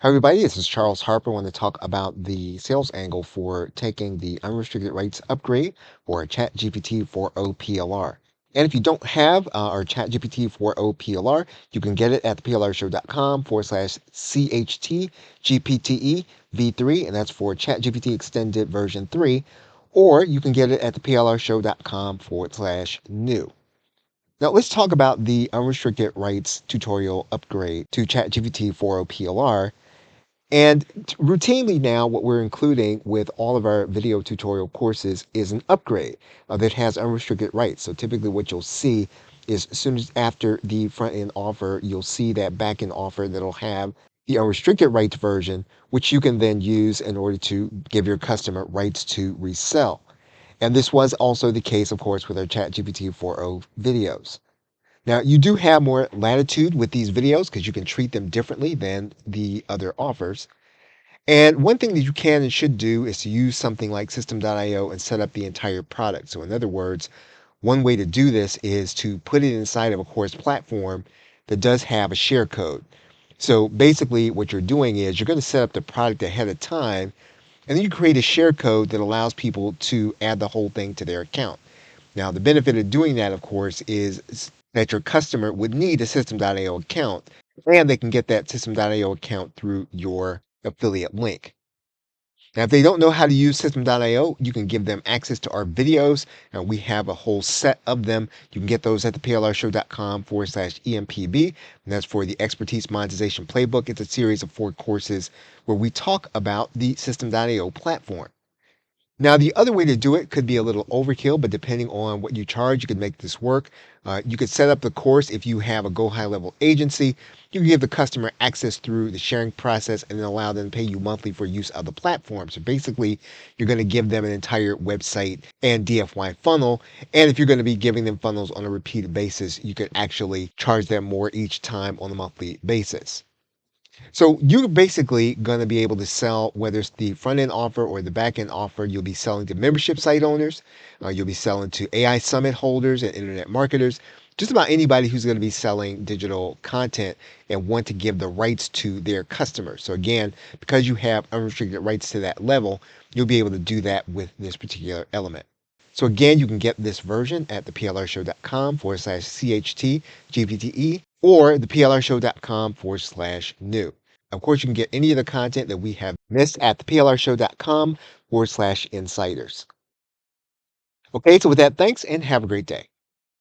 Hi everybody, this is Charles Harper. I want to talk about the sales angle for taking the unrestricted rights upgrade for ChatGPT 4.0 PLR. And if you don't have our ChatGPT 4.0 PLR, you can get it at theplrshow.com/CHT GPTE v3, and that's for ChatGPT Extended version 3, or you can get it at theplrshow.com/new. Now let's talk about the unrestricted rights tutorial upgrade to ChatGPT 4.0 PLR. And routinely now, what we're including with all of our video tutorial courses is an upgrade that has unrestricted rights. So typically what you'll see is as soon as after the front end offer, you'll see that back end offer that'll have the unrestricted rights version, which you can then use in order to give your customer rights to resell. And this was also the case, of course, with our ChatGPT 4.0 videos. Now, you do have more latitude with these videos because you can treat them differently than the other offers. And one thing that you can and should do is to use something like System.io and set up the entire product. So in other words, one way to do this is to put it inside of a course platform that does have a share code. So basically what you're doing is you're going to set up the product ahead of time, and then you create a share code that allows people to add the whole thing to their account. Now, the benefit of doing that, of course, is that your customer would need a System.io account, and they can get that System.io account through your affiliate link. Now, if they don't know how to use System.io, you can give them access to our videos, and we have a whole set of them. You can get those at theplrshow.com/EMPB, and that's for the Expertise Monetization Playbook. It's a series of 4 courses where we talk about the System.io platform. Now, the other way to do it could be a little overkill, but depending on what you charge, you could make this work. You could set up the course if you have a Go High level agency. You can give the customer access through the sharing process and then allow them to pay you monthly for use of the platform. So basically, you're going to give them an entire website and DFY funnel. And if you're going to be giving them funnels on a repeated basis, you could actually charge them more each time on a monthly basis. So you're basically going to be able to sell, whether it's the front end offer or the back end offer. You'll be selling to membership site owners. You'll be selling to AI summit holders and internet marketers. Just about anybody who's going to be selling digital content and want to give the rights to their customers. So again, because you have unrestricted rights to that level, you'll be able to do that with this particular element. So again, you can get this version at theplrshow.com/CHT GPTE or theplrshow.com/new. Of course, you can get any of the content that we have missed at theplrshow.com/insiders. Okay, so with that, thanks and have a great day.